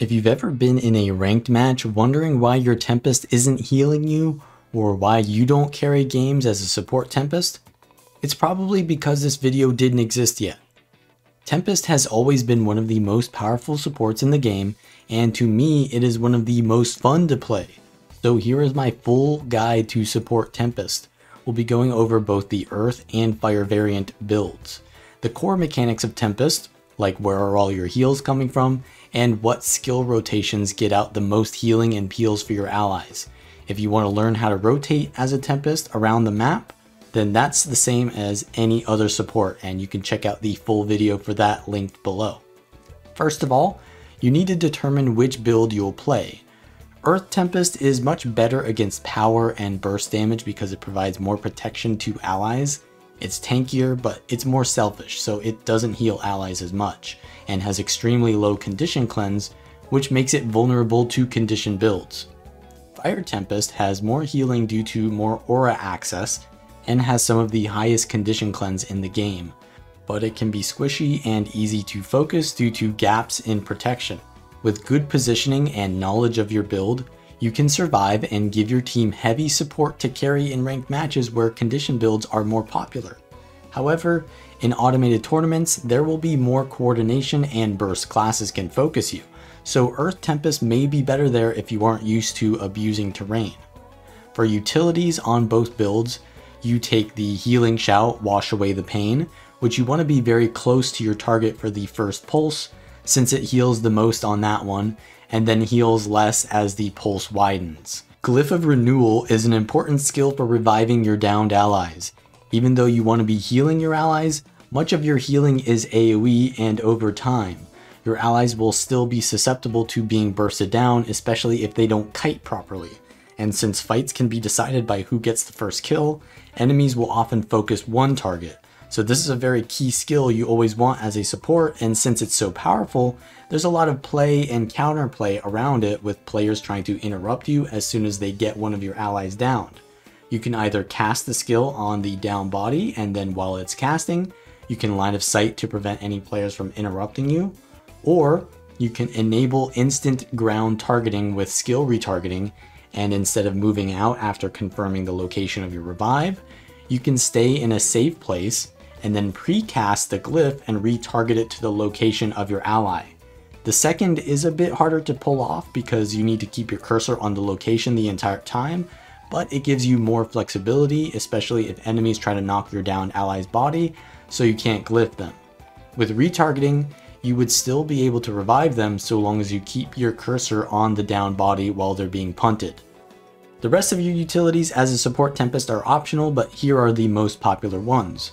If you've ever been in a ranked match wondering why your Tempest isn't healing you, or why you don't carry games as a Support Tempest, it's probably because this video didn't exist yet. Tempest has always been one of the most powerful supports in the game, and to me it is one of the most fun to play. So here is my full guide to Support Tempest. We'll be going over both the Earth and Fire variant builds, the core mechanics of Tempest, like where are all your heals coming from, and what skill rotations get out the most healing and peels for your allies. If you want to learn how to rotate as a Tempest around the map, then that's the same as any other support, and you can check out the full video for that linked below. First of all, you need to determine which build you'll play. Earth Tempest is much better against power and burst damage because it provides more protection to allies. It's tankier, but it's more selfish, so it doesn't heal allies as much, and has extremely low condition cleanse, which makes it vulnerable to condition builds. Fire Tempest has more healing due to more aura access, and has some of the highest condition cleanse in the game, but it can be squishy and easy to focus due to gaps in protection. With good positioning and knowledge of your build, you can survive and give your team heavy support to carry in ranked matches where condition builds are more popular. However, in automated tournaments, there will be more coordination and burst classes can focus you, so Earth Tempest may be better there if you aren't used to abusing terrain. For utilities on both builds, you take the Healing Shout, Wash Away the Pain, which you want to be very close to your target for the first pulse, since it heals the most on that one, and then heals less as the pulse widens. Glyph of Renewal is an important skill for reviving your downed allies. Even though you want to be healing your allies, much of your healing is AoE, and over time, your allies will still be susceptible to being bursted down, especially if they don't kite properly. And since fights can be decided by who gets the first kill, enemies will often focus one target. So this is a very key skill you always want as a support, and since it's so powerful, there's a lot of play and counterplay around it, with players trying to interrupt you as soon as they get one of your allies downed. You can either cast the skill on the down body, and then while it's casting, you can line of sight to prevent any players from interrupting you, or you can enable instant ground targeting with skill retargeting, and instead of moving out after confirming the location of your revive, you can stay in a safe place and then pre-cast the glyph and retarget it to the location of your ally. The second is a bit harder to pull off because you need to keep your cursor on the location the entire time, but it gives you more flexibility, especially if enemies try to knock your downed ally's body, so you can't glyph them. With retargeting, you would still be able to revive them so long as you keep your cursor on the downed body while they're being punted. The rest of your utilities as a Support Tempest are optional, but here are the most popular ones.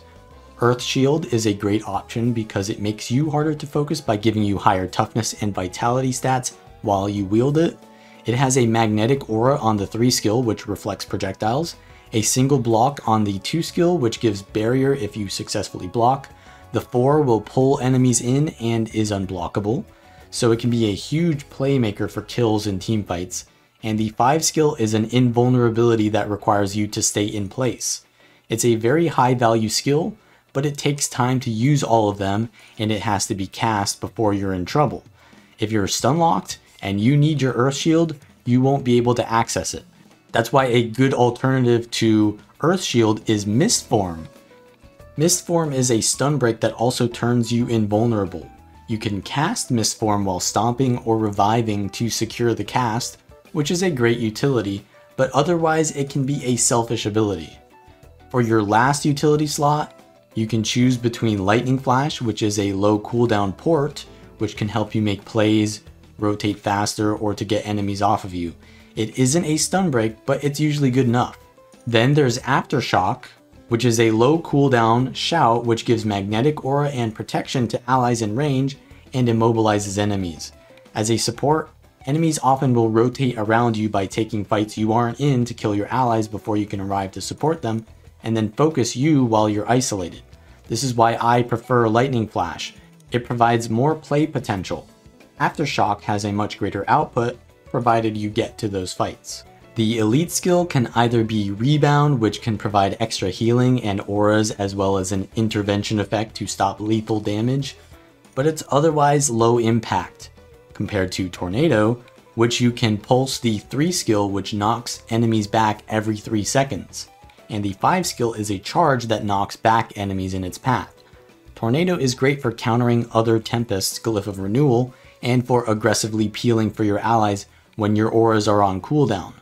Earth Shield is a great option because it makes you harder to focus by giving you higher toughness and vitality stats while you wield it. It has a magnetic aura on the 3 skill, which reflects projectiles, a single block on the 2 skill, which gives barrier if you successfully block. The 4 will pull enemies in and is unblockable, so it can be a huge playmaker for kills in teamfights. And the 5 skill is an invulnerability that requires you to stay in place. It's a very high value skill, but it takes time to use all of them, and it has to be cast before you're in trouble. If you're stun locked and you need your Earth Shield, you won't be able to access it. That's why a good alternative to Earth Shield is Mist Form. Mist Form is a stun break that also turns you invulnerable. You can cast Mist Form while stomping or reviving to secure the cast, which is a great utility, but otherwise it can be a selfish ability. For your last utility slot, you can choose between Lightning Flash, which is a low cooldown port, which can help you make plays, rotate faster, or to get enemies off of you. It isn't a stun break, but it's usually good enough. Then there's Aftershock, which is a low cooldown shout which gives magnetic aura and protection to allies in range and immobilizes enemies. As a support, enemies often will rotate around you by taking fights you aren't in to kill your allies before you can arrive to support them, and then focus you while you're isolated. This is why I prefer Lightning Flash. It provides more play potential. Aftershock has a much greater output, provided you get to those fights. The elite skill can either be Rebound, which can provide extra healing and auras as well as an intervention effect to stop lethal damage, but it's otherwise low impact. compared to Tornado, which you can pulse the 3 skill which knocks enemies back every 3 seconds, and the 5 skill is a charge that knocks back enemies in its path. Tornado is great for countering other Tempests' Glyph of Renewal and for aggressively peeling for your allies when your auras are on cooldown.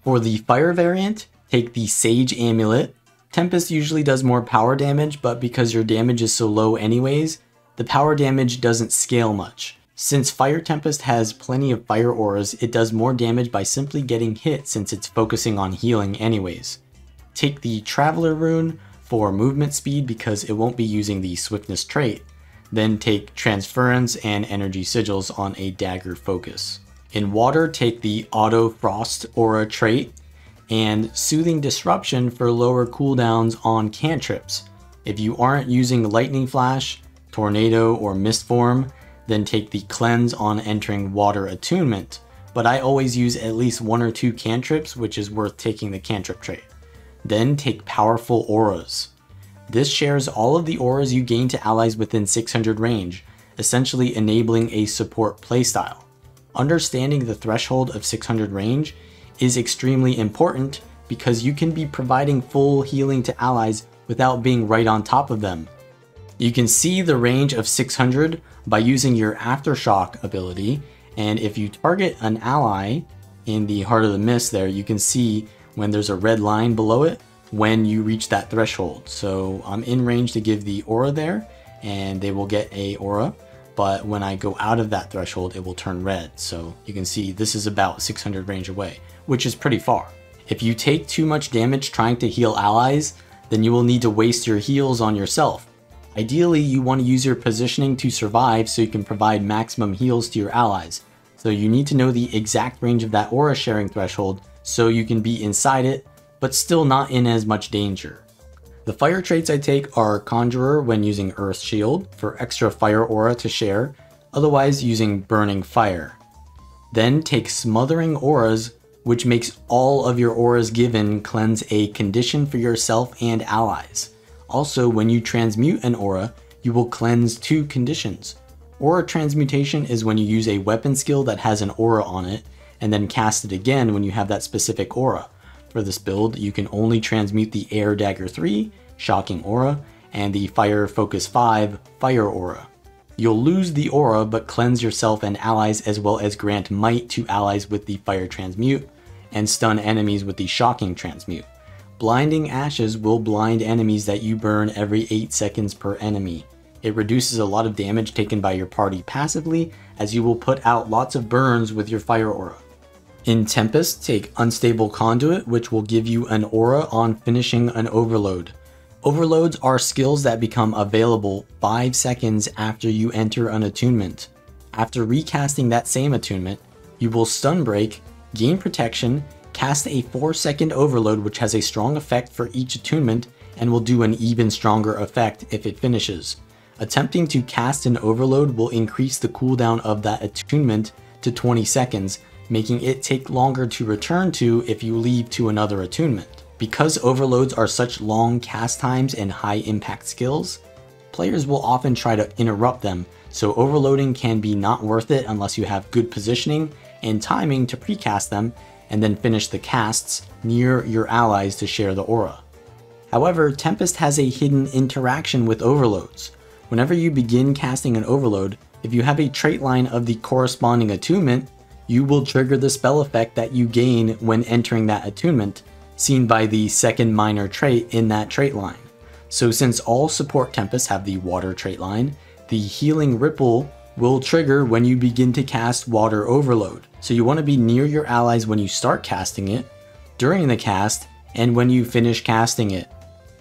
For the Fire variant, take the Sage Amulet. Tempest usually does more power damage, but because your damage is so low anyways, the power damage doesn't scale much. Since Fire Tempest has plenty of fire auras, it does more damage by simply getting hit since it's focusing on healing anyways. Take the Traveler rune for movement speed because it won't be using the Swiftness trait. Then take Transference and Energy Sigils on a dagger focus. In water, take the Auto Frost aura trait and Soothing Disruption for lower cooldowns on cantrips. If you aren't using Lightning Flash, Tornado, or Mist Form, then take the Cleanse on entering Water Attunement, but I always use at least 1 or 2 cantrips, which is worth taking the cantrip trait. Then take Powerful Auras. This shares all of the auras you gain to allies within 600 range, essentially enabling a support playstyle. Understanding the threshold of 600 range is extremely important because you can be providing full healing to allies without being right on top of them. You can see the range of 600 by using your Aftershock ability, and if you target an ally in the Heart of the Mist there, you can see when there's a red line below it when you reach that threshold. So I'm in range to give the aura there and they will get a aura, but when I go out of that threshold it will turn red. So you can see this is about 600 range away, which is pretty far. If you take too much damage trying to heal allies, then you will need to waste your heals on yourself. Ideally, you want to use your positioning to survive so you can provide maximum heals to your allies. So you need to know the exact range of that aura sharing threshold so you can be inside it, but still not in as much danger. The fire traits I take are Conjurer when using Earth Shield for extra fire aura to share, otherwise using Burning Fire. Then take Smothering Auras, which makes all of your auras given cleanse a condition for yourself and allies. Also, when you transmute an aura, you will cleanse 2 conditions. Aura Transmutation is when you use a weapon skill that has an aura on it, and then cast it again when you have that specific aura. For this build, you can only transmute the Air Dagger 3, Shocking Aura, and the Fire Focus 5, Fire Aura. You'll lose the aura but cleanse yourself and allies, as well as grant might to allies with the Fire Transmute, and stun enemies with the Shocking Transmute. Blinding Ashes will blind enemies that you burn every 8 seconds per enemy. It reduces a lot of damage taken by your party passively, as you will put out lots of burns with your fire aura. In Tempest, take Unstable Conduit, which will give you an aura on finishing an overload. Overloads are skills that become available 5 seconds after you enter an attunement. After recasting that same attunement, you will stun break, gain protection, cast a 4-second overload which has a strong effect for each attunement and will do an even stronger effect if it finishes. Attempting to cast an overload will increase the cooldown of that attunement to 20 seconds, making it take longer to return to if you leave to another attunement. Because overloads are such long cast times and high impact skills, players will often try to interrupt them, so overloading can be not worth it unless you have good positioning and timing to precast them and then finish the casts near your allies to share the aura. However, Tempest has a hidden interaction with overloads. Whenever you begin casting an overload, if you have a trait line of the corresponding attunement, you will trigger the spell effect that you gain when entering that attunement, seen by the second minor trait in that trait line. So since all support Tempests have the water trait line, the healing ripple will trigger when you begin to cast water overload. So you want to be near your allies when you start casting it, during the cast, and when you finish casting it.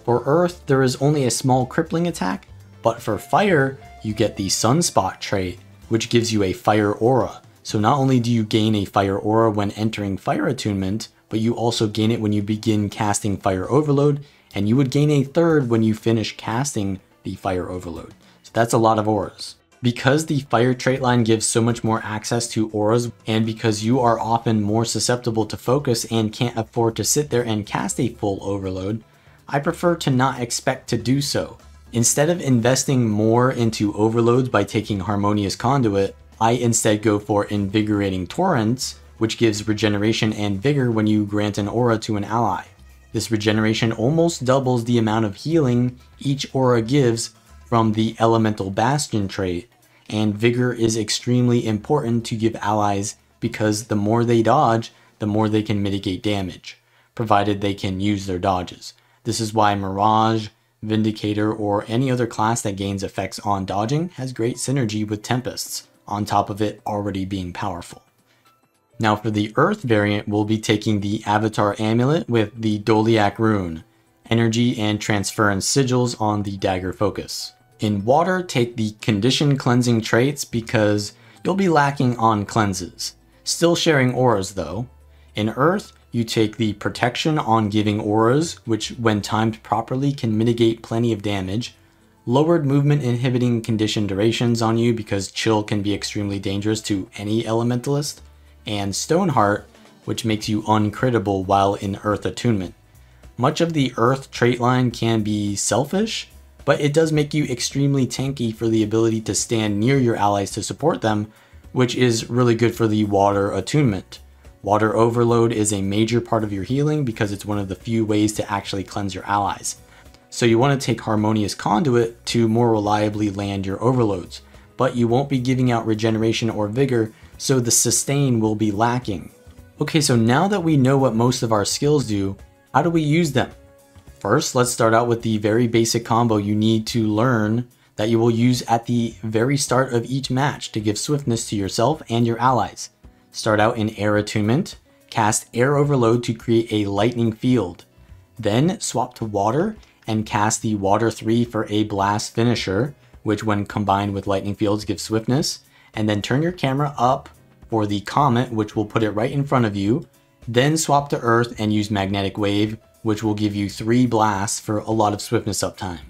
For Earth, there is only a small crippling attack, but for Fire, you get the Sunspot trait, which gives you a fire aura. So not only do you gain a fire aura when entering fire attunement, but you also gain it when you begin casting fire overload, and you would gain a third when you finish casting the fire overload. So that's a lot of auras. Because the fire trait line gives so much more access to auras, and because you are often more susceptible to focus and can't afford to sit there and cast a full overload, I prefer to not expect to do so. Instead of investing more into overloads by taking Harmonious Conduit, I instead go for Invigorating Torrents, which gives regeneration and vigor when you grant an aura to an ally. This regeneration almost doubles the amount of healing each aura gives from the Elemental Bastion trait, and vigor is extremely important to give allies because the more they dodge, the more they can mitigate damage, provided they can use their dodges. This is why Mirage, Vindicator, or any other class that gains effects on dodging has great synergy with Tempests, on top of it already being powerful. Now for the Earth variant, we'll be taking the Avatar Amulet with the Doliac Rune, Energy and Transference Sigils on the Dagger Focus. In Water, take the Condition Cleansing traits because you'll be lacking on cleanses. Still sharing auras though. In Earth, you take the Protection on giving auras, which when timed properly can mitigate plenty of damage. Lowered movement inhibiting condition durations on you because chill can be extremely dangerous to any elementalist. And Stoneheart, which makes you uncrittable while in Earth attunement. Much of the Earth trait line can be selfish, but it does make you extremely tanky for the ability to stand near your allies to support them, which is really good for the Water attunement. Water Overload is a major part of your healing because it's one of the few ways to actually cleanse your allies. So you want to take Harmonious Conduit to more reliably land your overloads, but you won't be giving out regeneration or vigor, so the sustain will be lacking. Okay, so now that we know what most of our skills do, how do we use them? First, let's start out with the very basic combo you need to learn that you will use at the very start of each match to give swiftness to yourself and your allies. Start out in Air Attunement, cast Air Overload to create a lightning field. Then swap to Water and cast the Water 3 for a blast finisher, which when combined with lightning fields gives swiftness. And then turn your camera up for the Comet, which will put it right in front of you. Then swap to Earth and use Magnetic Wave, which will give you 3 blasts for a lot of swiftness uptime.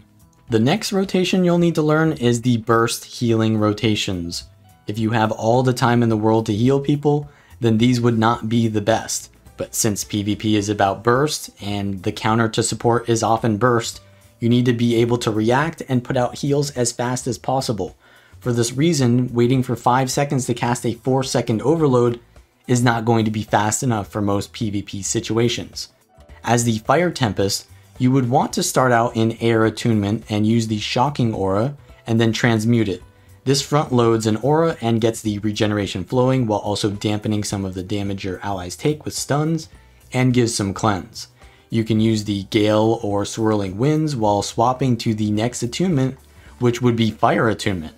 The next rotation you'll need to learn is the burst healing rotations. If you have all the time in the world to heal people, then these would not be the best. But since PvP is about burst and the counter to support is often burst, you need to be able to react and put out heals as fast as possible. For this reason, waiting for 5 seconds to cast a 4-second overload is not going to be fast enough for most PvP situations. As the Fire Tempest, you would want to start out in Air Attunement and use the Shocking Aura and then transmute it. This front loads an aura and gets the regeneration flowing while also dampening some of the damage your allies take with stuns and gives some cleanse. You can use the Gale or Swirling Winds while swapping to the next attunement, which would be Fire Attunement.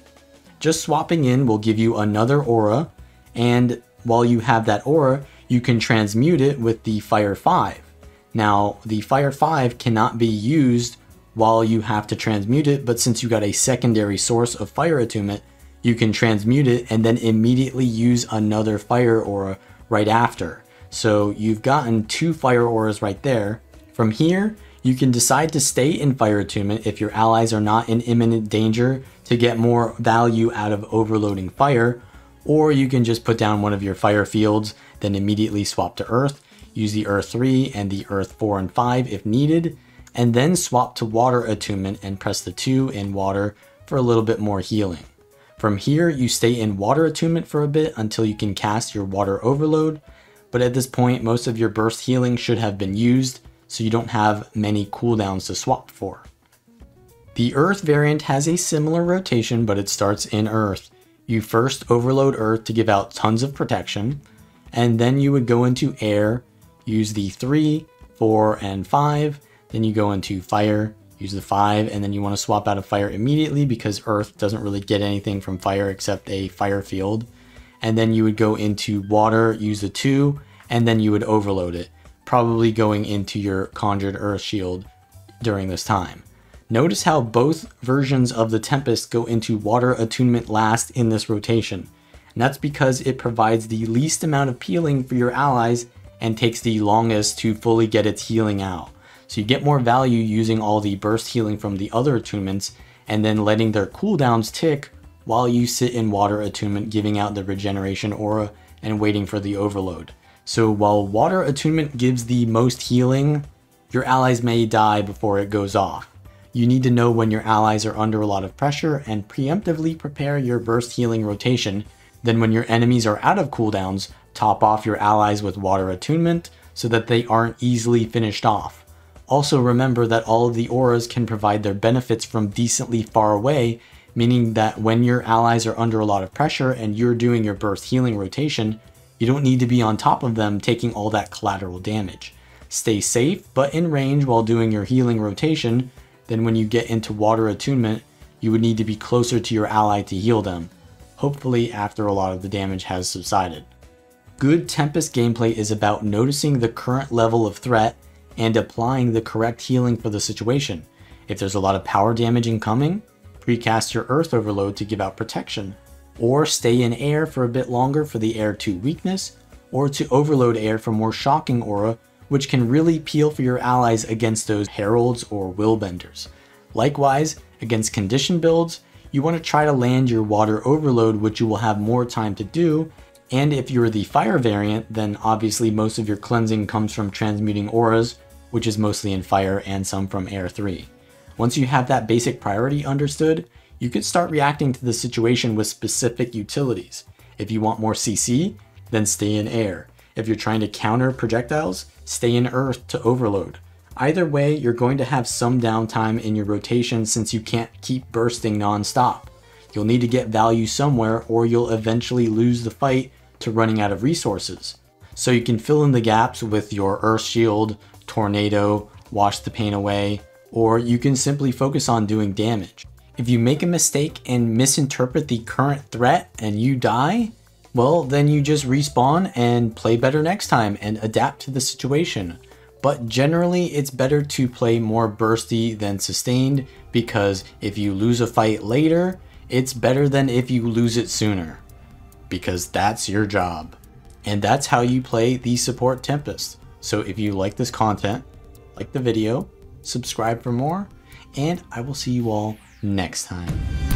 Just swapping in will give you another aura, and while you have that aura, you can transmute it with the Fire 5. Now, the Fire 5 cannot be used while you have to transmute it, but since you got a secondary source of Fire Attunement, you can transmute it and then immediately use another Fire Aura right after. So you've gotten 2 Fire Auras right there. From here, you can decide to stay in Fire Attunement if your allies are not in imminent danger to get more value out of overloading fire, or you can just put down one of your fire fields, then immediately swap to Earth, use the Earth 3 and the Earth 4 and 5 if needed, and then swap to Water Attunement and press the 2 in Water for a little bit more healing. From here, you stay in Water Attunement for a bit until you can cast your Water Overload, but at this point, most of your burst healing should have been used, so you don't have many cooldowns to swap for. The Earth variant has a similar rotation, but it starts in Earth. You first overload Earth to give out tons of protection, and then you would go into Air, use the 3, 4, and 5, then you go into Fire, use the 5, and then you want to swap out of Fire immediately because Earth doesn't really get anything from Fire except a Fire field. And then you would go into Water, use the 2, and then you would overload it, probably going into your Conjured Earth Shield during this time. Notice how both versions of the Tempest go into Water Attunement last in this rotation, and that's because it provides the least amount of healing for your allies and takes the longest to fully get its healing out. So you get more value using all the burst healing from the other attunements and then letting their cooldowns tick while you sit in Water Attunement giving out the regeneration aura and waiting for the overload. So while Water Attunement gives the most healing, your allies may die before it goes off. You need to know when your allies are under a lot of pressure and preemptively prepare your burst healing rotation Then when your enemies are out of cooldowns, top off your allies with water attunement so that they aren't easily finished off. Also remember that all of the auras can provide their benefits from decently far away, meaning that when your allies are under a lot of pressure and you're doing your burst healing rotation, you don't need to be on top of them taking all that collateral damage. Stay safe but in range while doing your healing rotation. Then when you get into water attunement, you would need to be closer to your ally to heal them, hopefully after a lot of the damage has subsided. Good Tempest gameplay is about noticing the current level of threat and applying the correct healing for the situation. If there's a lot of power damage incoming, precast your Earth Overload to give out protection, or stay in air for a bit longer for the air 2 weakness, or to overload air for more shocking aura, which can really peel for your allies against those heralds or willbenders. Likewise, against condition builds, you want to try to land your water overload, which you will have more time to do, and if you're the fire variant, then obviously most of your cleansing comes from transmuting auras, which is mostly in fire and some from air 3. Once you have that basic priority understood, you can start reacting to the situation with specific utilities. If you want more CC, then stay in air. If you're trying to counter projectiles, stay in earth to overload. Either way, you're going to have some downtime in your rotation since you can't keep bursting non-stop. You'll need to get value somewhere or you'll eventually lose the fight to running out of resources. So you can fill in the gaps with your Earth Shield, Tornado, Wash the Pain Away, or you can simply focus on doing damage. If you make a mistake and misinterpret the current threat and you die, well, then you just respawn and play better next time and adapt to the situation. But generally, it's better to play more bursty than sustained, because if you lose a fight later, it's better than if you lose it sooner, because that's your job. And that's how you play the Support Tempest. So if you like this content, like the video, subscribe for more, and I will see you all next time.